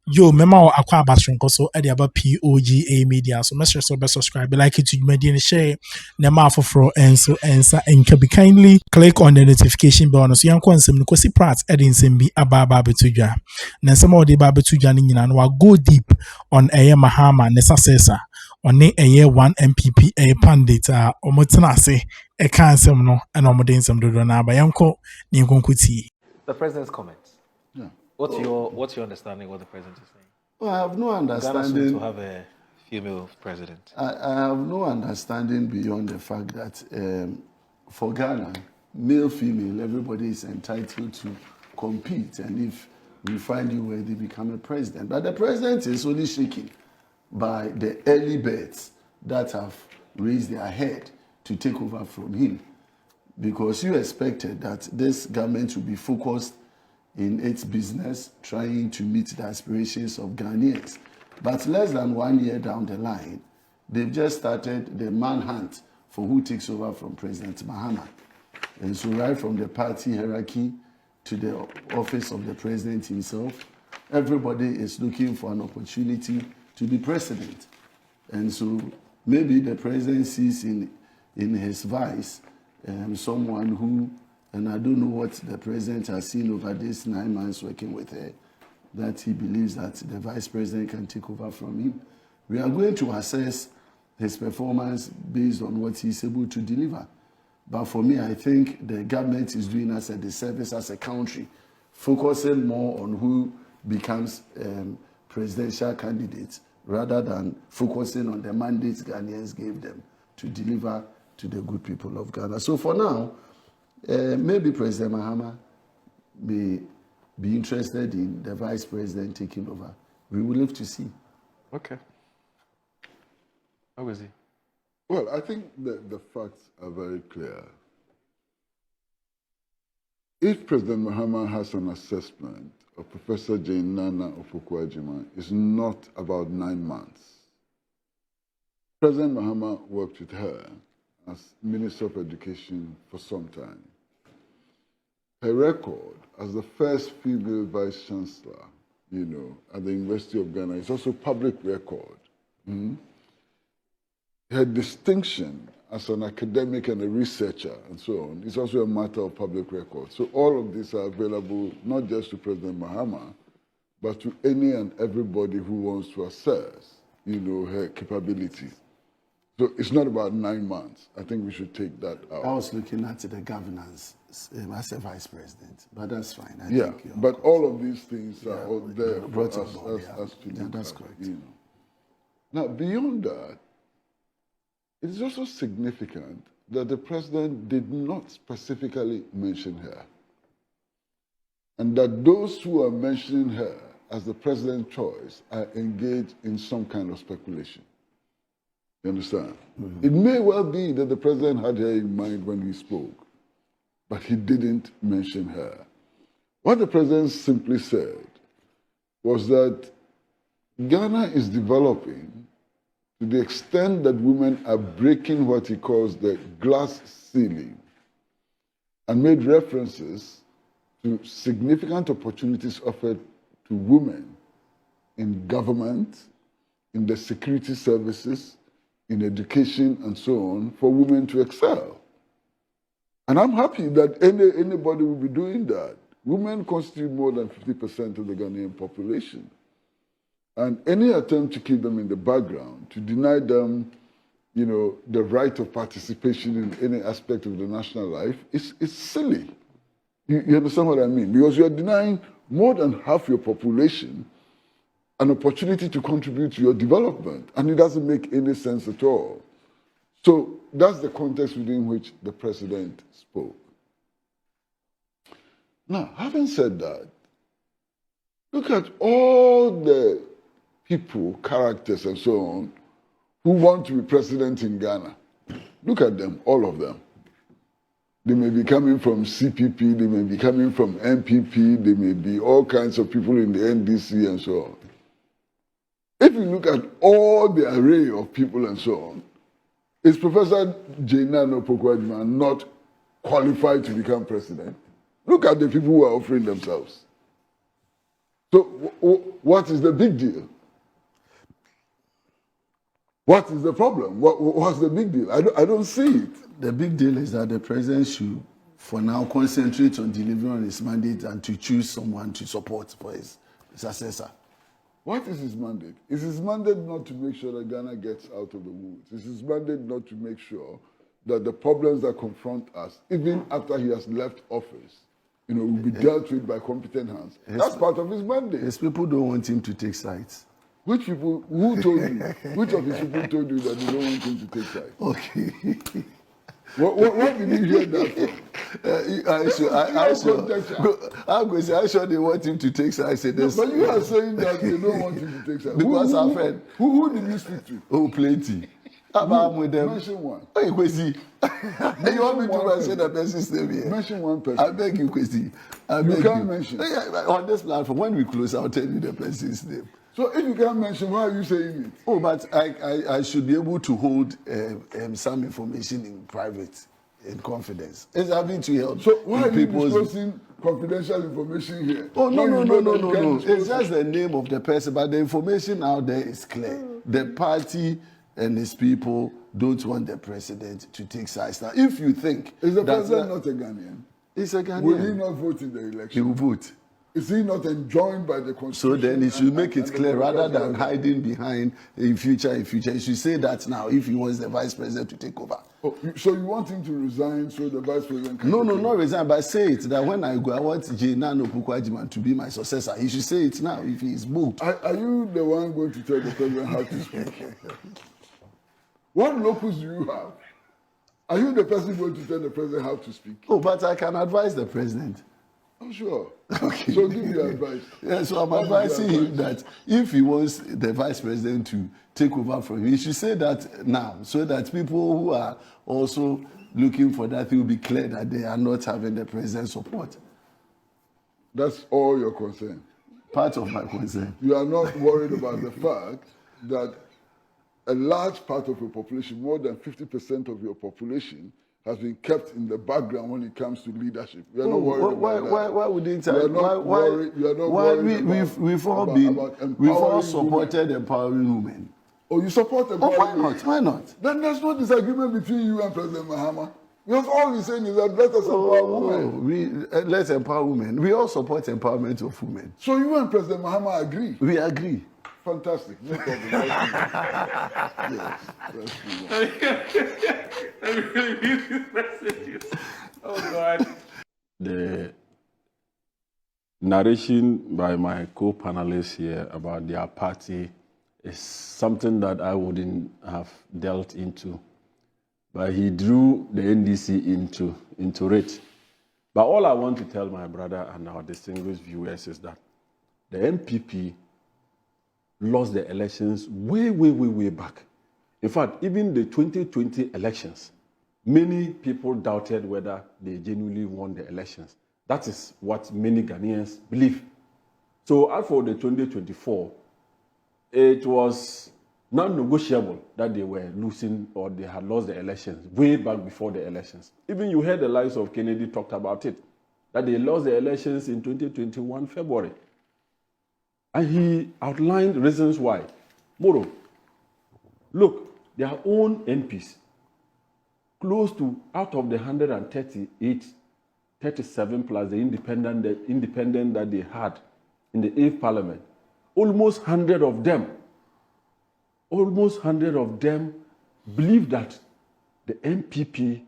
Yo, mema akwa abasrenko so e dey about POG Media. So make sure so be subscribe, like it to media and share. Nema for and so answer and can be kindly click on the notification bell. So yan kwan sem because K.Pratt edin sem bi ababa betudwa. Na sem o dey ba betudwa ni nyina no go deep on Mahama ne Successor. On a 1 MPP a pandit omotena ase e kan sem no e no modern sem dodo na ba yanko ni nkonkuti. The president's comments. Yeah. What's your understanding of what the president is saying? Well, I have no understanding. Ghana to have a female president. I have no understanding beyond the fact that for Ghana, male, female, everybody is entitled to compete. And if we find you worthy, become a president. But the president is only shaken by the early birds that have raised their head to take over from him. Because you expected that this government would be focused in its business, trying to meet the aspirations of Ghanaians. But less than 1 year down the line, they've just started the manhunt for who takes over from President Mahama. And so right from the party hierarchy to the office of the president himself, everybody is looking for an opportunity to be president. And so maybe the president sees in his vice someone who, and I don't know what the president has seen over these 9 months working with her, that he believes that the vice president can take over from him. We are going to assess his performance based on what he's able to deliver. But for me, I think the government is doing us a disservice as a country, focusing more on who becomes presidential candidates rather than focusing on the mandates Ghanaians gave them to deliver to the good people of Ghana. So for now, maybe President Mahama may be interested in the vice president taking over. We will live to see. Okay. How is he? Well, I think the facts are very clear. If President Mahama has an assessment of Professor Jane Nana Opoku-Agyeman, it's not about 9 months. President Mahama worked with her as Minister of Education for some time. Her record as the first female vice chancellor, at the University of Ghana is also public record. Her distinction as an academic and a researcher and so on is also a matter of public record. So all of these are available not just to President Mahama, but to any and everybody who wants to assess, her capabilities. So it's not about 9 months. I think we should take that out. I was looking at the governance as a vice president, but that's fine. I think but all of these things are out there for us to look that's at, correct. Now, beyond that, it is also significant that the president did not specifically mention her, and that those who are mentioning her as the president's choice are engaged in some kind of speculation. You understand? It may well be that the president had her in mind when he spoke, but he didn't mention her. What the president simply said was that Ghana is developing to the extent that women are breaking what he calls the glass ceiling, and made references to significant opportunities offered to women in government, in the security services, in education, and so on, for women to excel. And I'm happy that anybody will be doing that. Women constitute more than 50% of the Ghanaian population. And any attempt to keep them in the background, to deny them, the right of participation in any aspect of the national life, is silly. You understand what I mean? Because you're denying more than half your population an opportunity to contribute to your development, and it doesn't make any sense at all. So that's the context within which the president spoke. Now, having said that, look at all the people, characters, and so on, who want to be president in Ghana. Look at them, all of them. They may be coming from CPP, they may be coming from MPP, they may be all kinds of people in the NDC and so on. If you look at all the array of people and so on, is Professor Jane Nana Opoku-Agyeman not qualified to become president? Look at the people who are offering themselves. So what is the big deal? What is the problem? What's the big deal? I don't see it. The big deal is that the president should, for now, concentrate on delivering on his mandate and to choose someone to support for his successor. What is his mandate? Is his mandate not to make sure that Ghana gets out of the woods? Is his mandate not to make sure that the problems that confront us, even after he has left office, will be dealt with by competent hands? That's part of his mandate. His people don't want him to take sides. Which people? Who told you? Which of his people told you that they don't want him to take sides? Okay. What did you hear that from? I'm sure they want him to take sides. I said this. But you are saying that they don't want him to take sides. Because our friend. Who did you speak to? Oh, plenty. I'm with them. Mention one. Hey, Kwesi. You want me to mention the person's name here? Mention one person. I beg you, Kwesi. You can't mention. On this platform, when we close, I'll tell you the person's name. So if you can't mention, why are you saying it? Oh, but I should be able to hold some information in private, in confidence. It's having to help. So why are you disclosing confidential information here? Oh, no. It's just the name of the person, but the information out there is clear. The party and his people don't want the president to take sides. Now, if you think... Is the president not a Ghanaian? He's a Ghanaian. Will he not vote in the election? He will vote. Is he not enjoined by the Constitution? So then he should make it clear rather than hiding behind in future. He should say that now if he wants the vice president to take over. Oh, so you want him to resign so the vice president can... No, not resign, but say it that when I go, I want Nano Pukwajiman to be my successor. He should say it now if he is bold. Are you the one going to tell the president how to speak? What locus do you have? Are you the person going to tell the president how to speak? Oh, but I can advise the president. I'm sure. Okay. So give me advice. Yeah, so I'm advising him that if he wants the vice president to take over from him, he should say that now, so that people who are also looking for that will be clear that they are not having the president's support. That's all your concern. Part of my concern. You are not worried about the fact that a large part of your population, more than 50% of your population, has been kept in the background when it comes to leadership. You are not worried about that. Why wouldn't I? You are not worried. You are not worried we've all supported empowering women. Oh, you support empowering women? Why not? Then there's no disagreement between you and President Mahama. Because all he's saying is that let us empower women. Let's empower women. We all support empowerment of women. So you and President Mahama agree? We agree. Fantastic. No problem. Yes, Oh, God. The narration by my co-panelists here about their party is something that I wouldn't have dealt into. But he drew the NDC into it. But all I want to tell my brother and our distinguished viewers is that the MPP lost the elections way back. In fact, even the 2020 elections, many people doubted whether they genuinely won the elections. That is what many Ghanaians believe. So as for the 2024, it was non-negotiable that they were losing or they had lost the elections way back before the elections. Even you heard the likes of Kennedy talked about it, that they lost the elections in 2021 February. And he outlined reasons why. Moro, look, their own MPs, close to out of the 138, 37 plus the independent that they had in the 8th Parliament, almost 100 of them believe that the MPP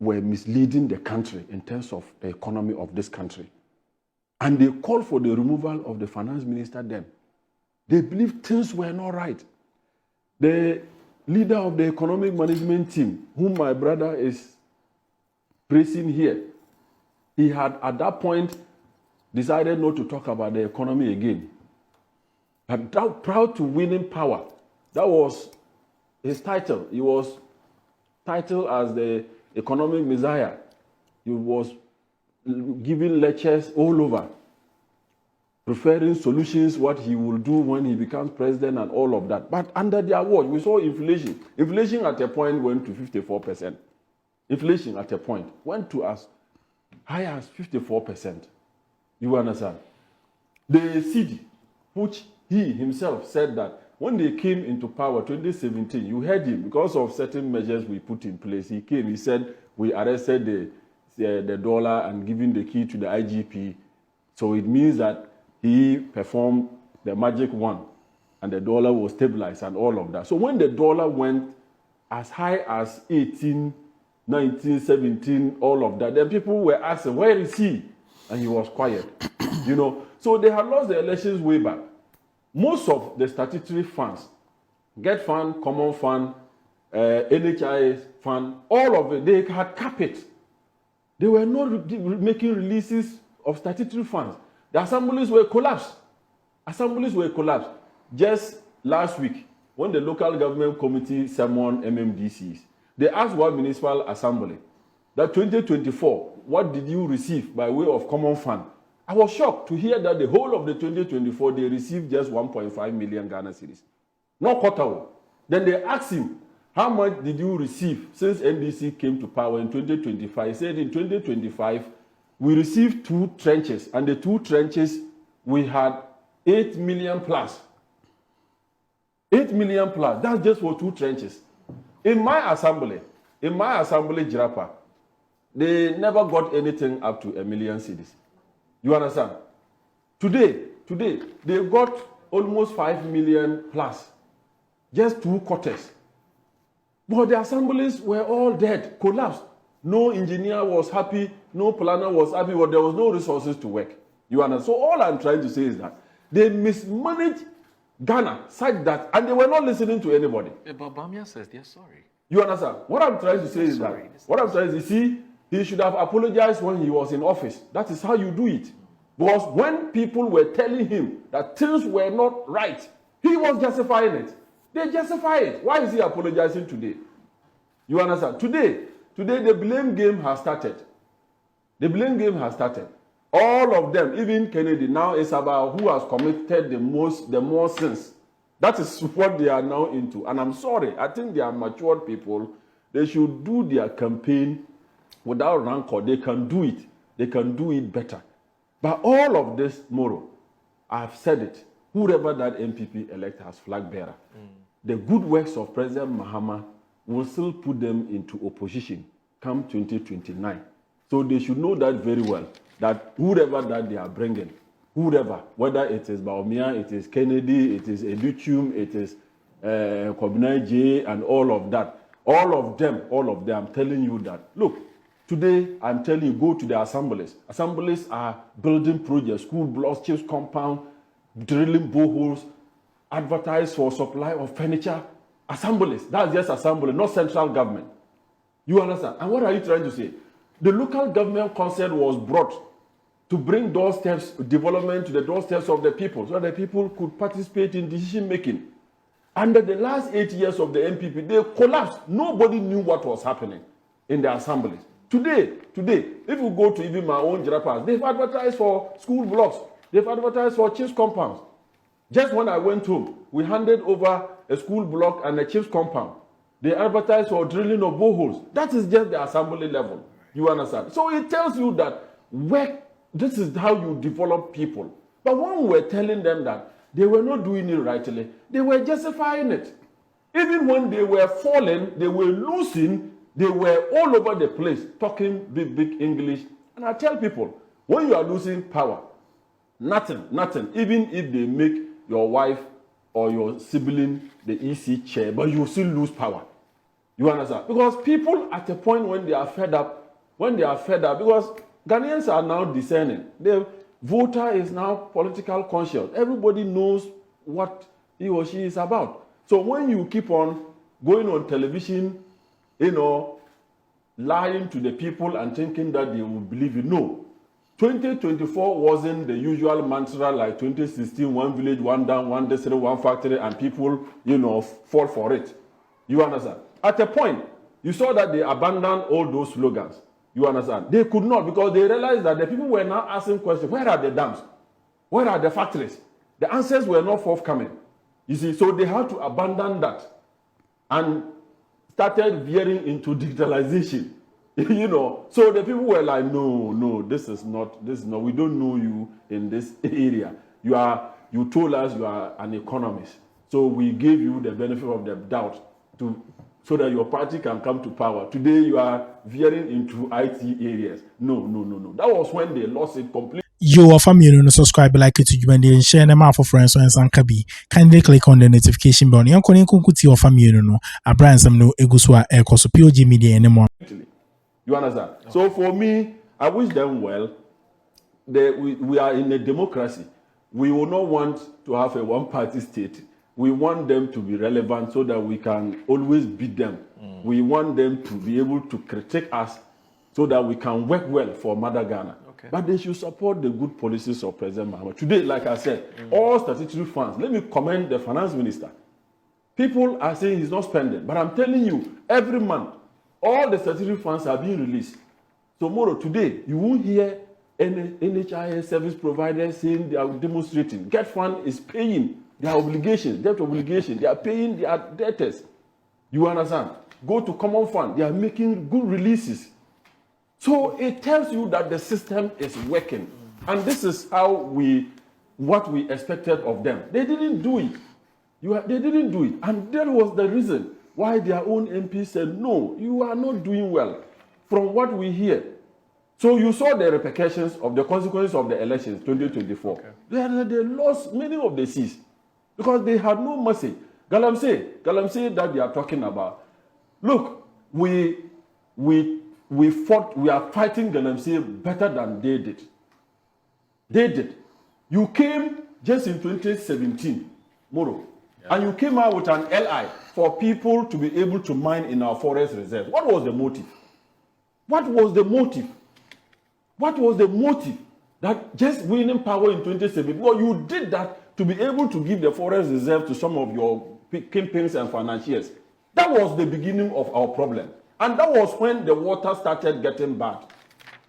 were misleading the country in terms of the economy of this country. And they called for the removal of the finance minister then. They believed things were not right. The leader of the economic management team, whom my brother is praising here, he had at that point decided not to talk about the economy again. But proud to winning power, that was his title. He was titled as the economic messiah. He was giving lectures all over, preferring solutions, what he will do when he becomes president and all of that. But under their watch, we saw inflation. Inflation at a point went to 54%. Inflation at a point went to as high as 54%. You understand? The CD, which he himself said that when they came into power 2017, you heard him, because of certain measures we put in place, he came, he said, we arrested the dollar and given the key to the IGP. So it means that he performed the magic one and the dollar was stabilized and all of that. So when the dollar went as high as 18, 19, 17, all of that, then people were asking, where is he? And he was quiet. So they had lost the elections way back. Most of the statutory funds, Get Fund, Common Fund, NHIS Fund, all of it, they had capped it. They were not making releases of statutory funds. The assemblies were collapsed. Just last week, when the local government committee summoned MMDCs, they asked one municipal assembly that 2024, what did you receive by way of common fund? I was shocked to hear that the whole of the 2024, they received just 1.5 million Ghana cedis. Not quarter. Then they asked him, how much did you receive since NDC came to power in 2025? He said in 2025, we received 2 trenches, and the 2 trenches, we had 8 million plus. 8 million plus, that's just for 2 trenches. In my assembly, Jirapa, they never got anything up to 1 million cedis. You understand? Today, they got almost 5 million plus. Just 2 quarters. But the assemblies were all dead, collapsed. No engineer was happy, no planner was happy, but there was no resources to work. You understand? So all I'm trying to say is that they mismanaged Ghana such that, and they were not listening to anybody. But Bawumia says they're sorry. You understand? What I'm trying to say is that, he should have apologized when he was in office. That is how you do it. Because when people were telling him that things were not right, he was justifying it. They justify it. Why is he apologizing today? You understand? Today, the blame game has started. All of them, even Kennedy, now is about who has committed the more sins. That is what they are now into. And I'm sorry, I think they are matured people. They should do their campaign without rancor. They can do it. They can do it better. But all of this, Moro, I've said it. Whoever that MPP elect as flag bearer, the good works of President Mahama will still put them into opposition come 2029. So they should know that very well, that whoever that they are bringing, whether it is Bawumia, it is Kennedy, it is Educhum, it is Kobina J, and all of that, all of them, I'm telling you that, look, today, I'm telling you, go to the assemblies. Assemblies are building projects, school blocks, chiefs compound, drilling boreholes, advertise for supply of furniture. Assemblies, that's just assembly, not central government. You understand? And what are you trying to say? The local government concept was brought to bring doorsteps development to the doorsteps of the people, so that the people could participate in decision making. Under the last 8 years of the MPP, they collapsed. Nobody knew what was happening in the assemblies. Today, if you go to even my own Jirapas, they've advertised for school blocks. They've advertised for chiefs compounds. Just when I went home, we handed over a school block and a chiefs compound. They advertised for drilling of boreholes. That is just the assembly level. You understand? So it tells you that this is how you develop people. But when we were telling them that they were not doing it rightly, they were justifying it. Even when they were falling, they were losing, they were all over the place talking big English. And I tell people, when you are losing power, nothing, even if they make your wife or your sibling the EC chair, but you still lose power. You understand? Because people at a point when they are fed up, because Ghanaians are now discerning. The voter is now political conscious. Everybody knows what he or she is about. So when you keep on going on television, lying to the people and thinking that they will believe you, no. 2024 wasn't the usual mantra like 2016, one village, one dam, one district, one factory, and people, fall for it. You understand? At a point, you saw that they abandoned all those slogans. You understand? They could not, because they realized that the people were now asking questions. Where are the dams? Where are the factories? The answers were not forthcoming. You see, so they had to abandon that and started veering into digitalization. So the people were like, no, this is not, we don't know you in this area. you told us you are an economist, so we gave you the benefit of the doubt so that your party can come to power. Today you are veering into IT areas. No. That was when they lost it completely. Yo, family, no subscribe, like it to you, and share them out for friends and Sankabi. Kindly click on the notification bell. You can kunkuti your family, no. Abraham some no eguswa eko so POG Media anymore. You understand? Okay. So for me, I wish them well. We are in a democracy. We will not want to have a one-party state. We want them to be relevant so that we can always beat them. We want them to be able to critique us so that we can work well for Mother Ghana. Okay. But they should support the good policies of President Mahama. Today, like I said, all statutory funds, let me commend the finance minister. People are saying he's not spending, but I'm telling you, every month, all the statutory funds are being released. Tomorrow, today, you won't hear any NHIS service providers saying they are demonstrating. Get Fund is paying their obligations, debt obligation. They are paying their debtors. You understand? Go to Common Fund. They are making good releases. So it tells you that the system is working. And this is what we expected of them. They didn't do it. They didn't do it. And that was the reason why their own MP said, no, you are not doing well from what we hear. So you saw the repercussions of the consequences of the elections 2024. Okay. They lost many of the seats because they had no mercy. Galamsey that they are talking about. Look, we are fighting Galamsey better than they did. They did. You came just in 2017, Moro, and you came out with an LI for people to be able to mine in our forest reserve. What was the motive? What was the motive? What was the motive that just winning power in 2017? Well, you did that to be able to give the forest reserve to some of your kingpins and financiers. That was the beginning of our problem. And that was when the water started getting bad.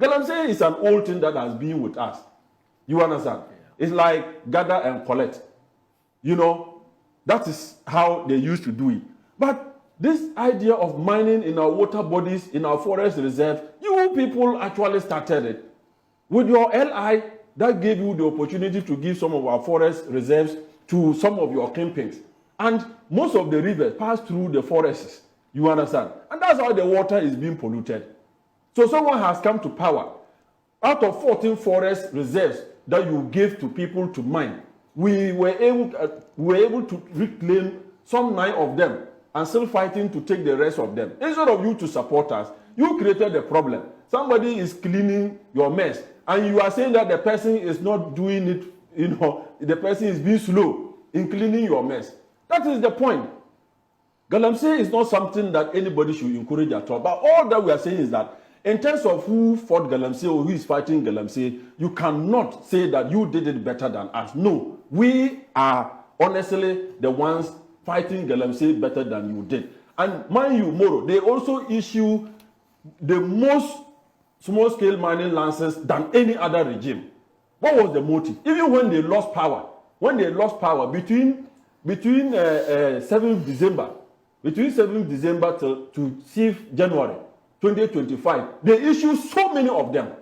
Galamsey is an old thing that has been with us. You understand? Yeah. It's like gather and collect. You know, that is how they used to do it. But this idea of mining in our water bodies, in our forest reserve, you people actually started it. With your LI, that gave you the opportunity to give some of our forest reserves to some of your kingpins. And most of the rivers pass through the forests. You understand? And that's how the water is being polluted. So someone has come to power. Out of 14 forest reserves that you gave to people to mine, we were able to reclaim some 9 of them and still fighting to take the rest of them. Instead of you to support us, you created the problem. Somebody is cleaning your mess, and you are saying that the person is not doing it, you know, the person is being slow in cleaning your mess. That is the point. Galamsey is not something that anybody should encourage at all. But all that we are saying is that in terms of who fought Galamsey or who is fighting Galamsey, you cannot say that you did it better than us. No, we are honestly the ones fighting Galamsey better than you did. And mind you, Moro, they also issue the most small-scale mining licenses than any other regime. What was the motive? Even when they lost power, between 7th December, between 7th December to 6th January 2025, they issued so many of them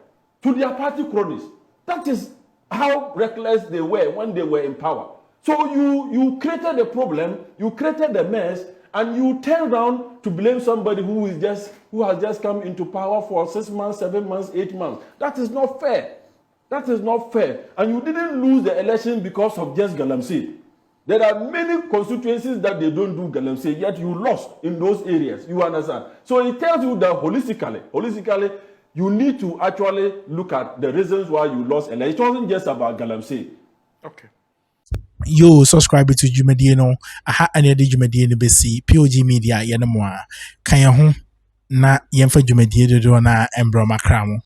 to their party cronies. That is how reckless they were when they were in power. So you created the problem, you created the mess, and you turn around to blame somebody who has just come into power for 6 months, 7 months, 8 months. That is not fair. That is not fair. And you didn't lose the election because of just Galamsey. There are many constituencies that they don't do Galamsey, yet you lost in those areas. You understand? So it tells you that holistically, you need to actually look at the reasons why you lost. And it wasn't just about Galamsey. Okay. Yo, subscribe to Jumadie no. Aha ane de Jumadie no besi POG Media ye no mo a. Kan ye ho na yemfa Jumadie do na embro makra mo.